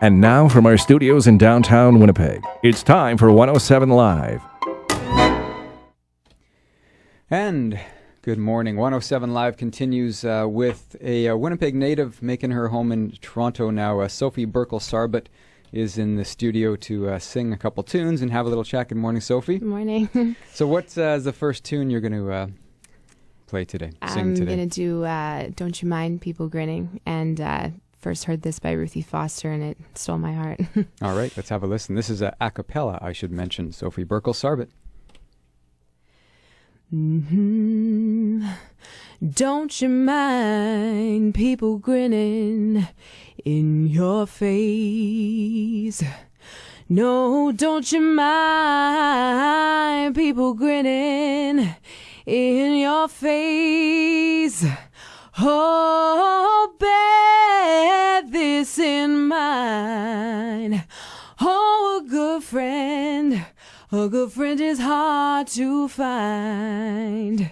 And now from our studios in downtown Winnipeg, it's time for 107 Live. And good morning. 107 Live continues with a Winnipeg native making her home in Toronto now. Sophie Berkal-Sarbit is in the studio to sing a couple tunes and have a little chat. Good morning, Sophie. Good morning. So what's the first tune you're going to play today, sing today? I'm going to do Don't You Mind People Grinning. And first heard this by Ruthie Foster and it stole my heart. All right, let's have a listen. This is a cappella, I should mention. Sophie Berkal-Sarbit. Don't you mind people grinning in your face? No, don't you mind people grinning in your face? Oh, bear this in mind. Oh, a good friend is hard to find.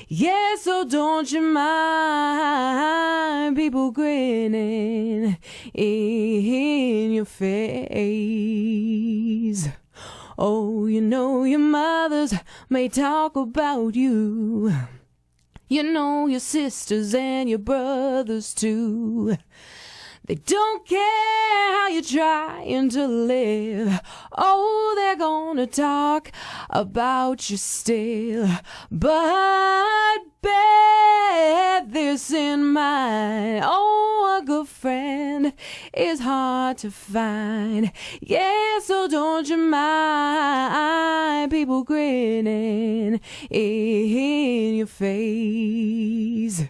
Yes, so don't you mind people grinning in your face. Oh, you know your mothers may talk about you. You know your sisters and your brothers too. They don't care how you're trying to live. Oh, they're gonna talk about you still. But bear this in mind. Oh, a good friend is hard to find. Yeah, so don't you mind people grinning in your face.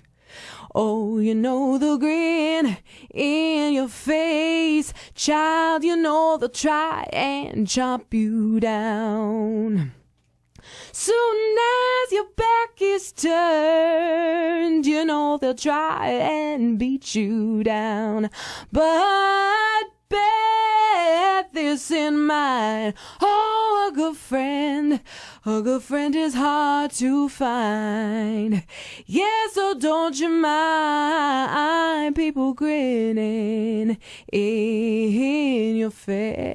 Oh, you know they'll grin in your face. Child, you know they'll try and chomp you down. Soon as your back is turned, you know they'll try and beat you down. But bear this in mind. Oh, a good friend is hard to find. Yeah, so don't you mind people grinning in your face.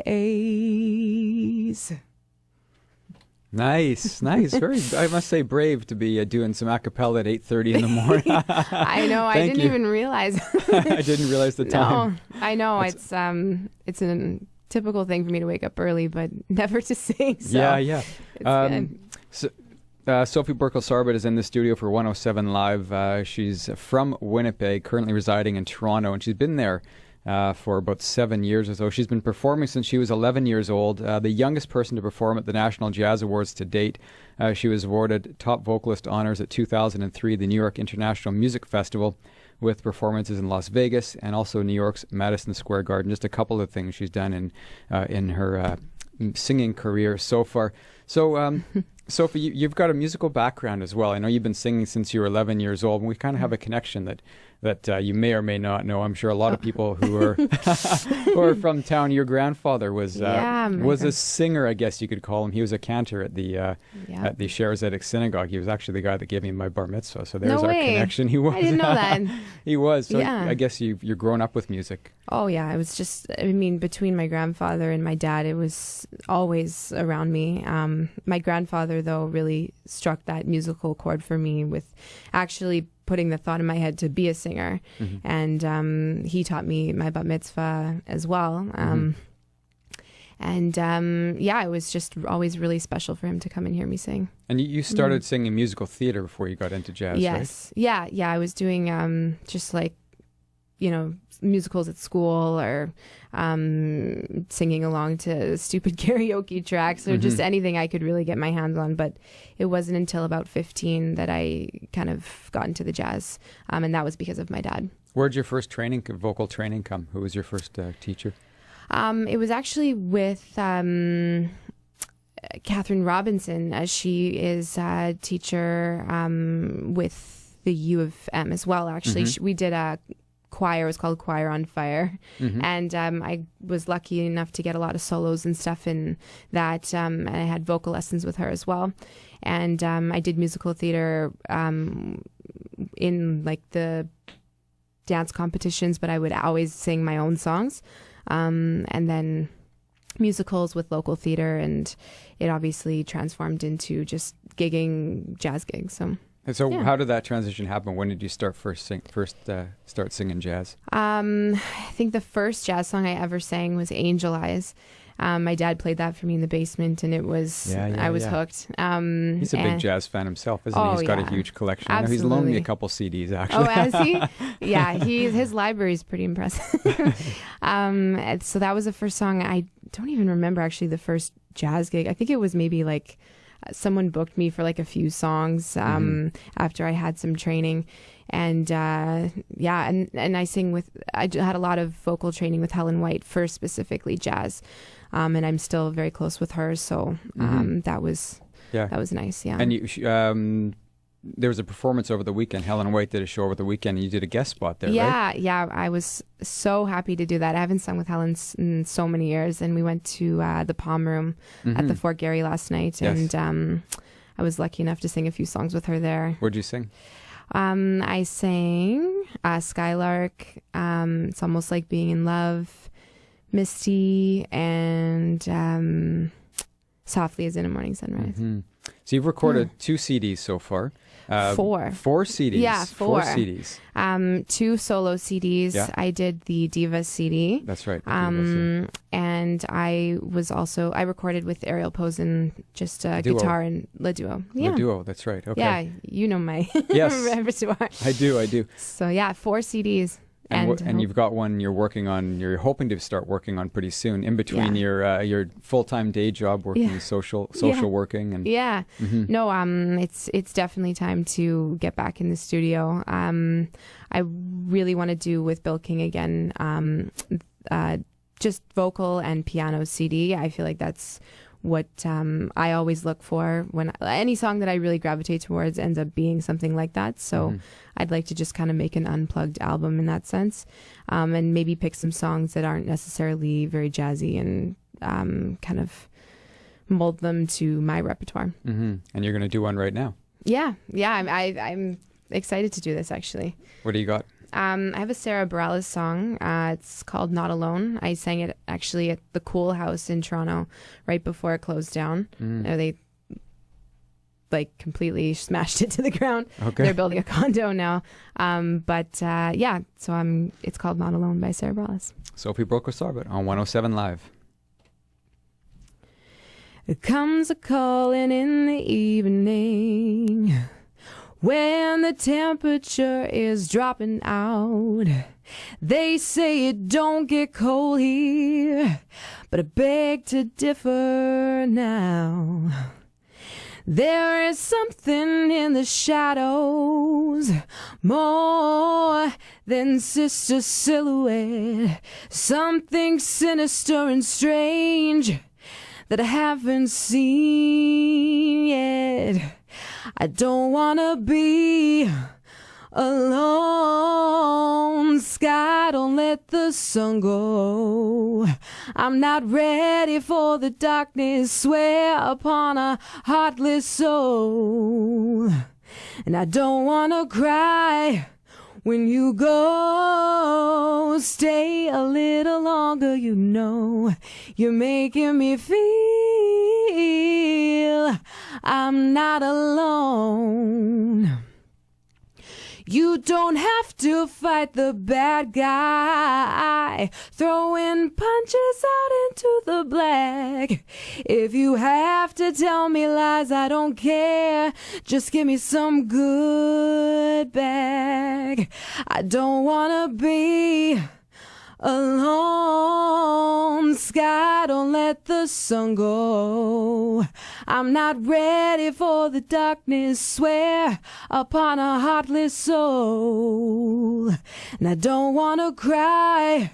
Nice. Very, I must say, brave to be doing some a cappella at 8:30 in the morning. I know. I didn't even realize. I didn't realize the time. No, I know. It's a typical thing for me to wake up early, but never to sing. So Yeah. So, Sophie Berkal-Sarbit is in the studio for 107 Live. She's from Winnipeg, currently residing in Toronto, and she's been there for about 7 years or so. She's been performing since she was 11 years old, the youngest person to perform at the National Jazz Awards to date. She was awarded Top Vocalist Honours at 2003, the New York International Music Festival, with performances in Las Vegas and also New York's Madison Square Garden. Just a couple of things she's done in her singing career so far. So, Sophie, you've got a musical background as well. I know you've been singing since you were 11 years old, and we kind of have a connection that you may or may not know. I'm sure a lot of people who are who are from town. Your grandfather was a singer, I guess you could call him. He was a cantor at the Sherazadic Synagogue. He was actually the guy that gave me my bar mitzvah. So there's our connection. He was. I didn't know that. He was. So yeah. I guess you're grown up with music. Oh yeah, it was just. I mean, between my grandfather and my dad, it was always around me. My grandfather, though, really struck that musical chord for me with actually putting the thought in my head to be a singer. Mm-hmm. And he taught me my bat mitzvah as well. And it was just always really special for him to come and hear me sing. And you started singing musical theater before you got into jazz, yes. right? Yeah. I was doing just like, musicals at school or singing along to stupid karaoke tracks or just anything I could really get my hands on. But it wasn't until about 15 that I kind of got into the jazz. And that was because of my dad. Where'd your first vocal training come? Who was your first teacher? It was actually with Catherine Robinson, as she is a teacher with the U of M as well. Actually, we did a choir. It was called Choir on Fire. And I was lucky enough to get a lot of solos and stuff in that. And I had vocal lessons with her as well. And I did musical theater in like the dance competitions, but I would always sing my own songs. and then musicals with local theater, and it obviously transformed into just gigging jazz gigs. So how did that transition happen? When did you start start singing jazz? I think the first jazz song I ever sang was Angel Eyes. My dad played that for me in the basement, and it was I was hooked. He's a big jazz fan himself, isn't he? He's got a huge collection. Absolutely. He's loaned me a couple CDs, actually. Oh, has he? Yeah, his library is pretty impressive. So that was the first song. I don't even remember actually the first jazz gig. I think it was maybe like someone booked me for like a few songs after I had some training. And and I had a lot of vocal training with Helen White for specifically jazz, and I'm still very close with her. So that was nice. Yeah. And you, there was a performance over the weekend. Helen White did a show over the weekend, and you did a guest spot there. Right? Yeah. I was so happy to do that. I haven't sung with Helen in so many years, and we went to the Palm Room at the Fort Garry last night, and I was lucky enough to sing a few songs with her there. What'd you sing? I sang Skylark, It's Almost Like Being in Love, Misty, and Softly as in a Morning Sunrise. So you've recorded 2 CDs so far. 4 CDs. Yeah, 4 CDs. 2 solo CDs. Yeah. I did the Diva CD. That's right. And I recorded with Ariel Posen, just guitar and Le Duo. Yeah. Le Duo, that's right. Okay. Yeah, you know my repertoire. I do. So yeah, 4 CDs. And you've got one you're hoping to start working on pretty soon, in between your full-time day job working social working. And it's definitely time to get back in the studio. I really want to do with Bill King again, just vocal and piano CD. I feel like that's what I always look for when any song that I really gravitate towards ends up being something like that. So I'd like to just kind of make an unplugged album in that sense, and maybe pick some songs that aren't necessarily very jazzy and kind of mold them to my repertoire. And you're going to do one right now. Yeah. I'm excited to do this actually. What do you got? I have a Sarah Bareilles song. It's called Not Alone. I sang it actually at the Cool House in Toronto right before it closed down. They completely smashed it to the ground. Okay. They're building a condo now. So it's called Not Alone by Sarah Bareilles. Sophie Berkal-Sarbit on 107 Live. It comes a calling in the evening, when the temperature is dropping out. They say it don't get cold here, but I beg to differ now. There is something in the shadows, more than sister silhouette, something sinister and strange that I haven't seen yet. I don't wanna be alone. Sky, don't let the sun go. I'm not ready for the darkness. Swear upon a heartless soul. And I don't wanna cry when you go. Stay a little longer, you know. You're making me feel I'm not alone. You don't have to fight the bad guy, throwing punches out into the black. If you have to tell me lies, I don't care. Just give me some good back. I don't wanna be alone. Sky, don't let the sun go. I'm not ready for the darkness. Swear upon a heartless soul. And I don't wanna cry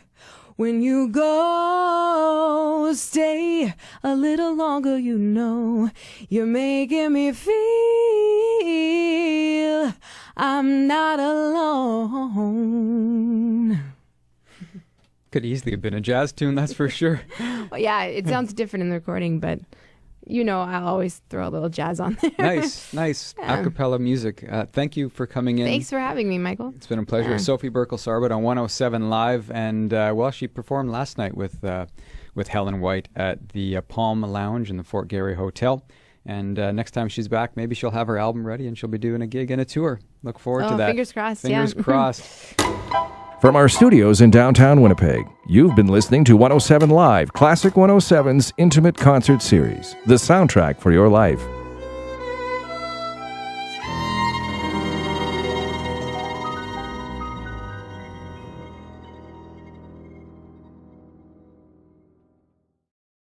when you go. Stay a little longer, you know. You're making me feel I'm not alone. Could easily have been a jazz tune, that's for sure. Well, yeah, it sounds different in the recording, but I'll always throw a little jazz on there. Nice. A cappella music. Thank you for coming in. Thanks for having me, Michael. It's been a pleasure. Sophie Berkal-Sarbit on 107 Live, and she performed last night with Helen White at the Palm Lounge in the Fort Garry Hotel. And next time she's back, maybe she'll have her album ready and she'll be doing a gig and a tour. Look forward to that. Fingers crossed. Fingers crossed. From our studios in downtown Winnipeg, you've been listening to 107 Live, Classic 107's intimate concert series, the soundtrack for your life.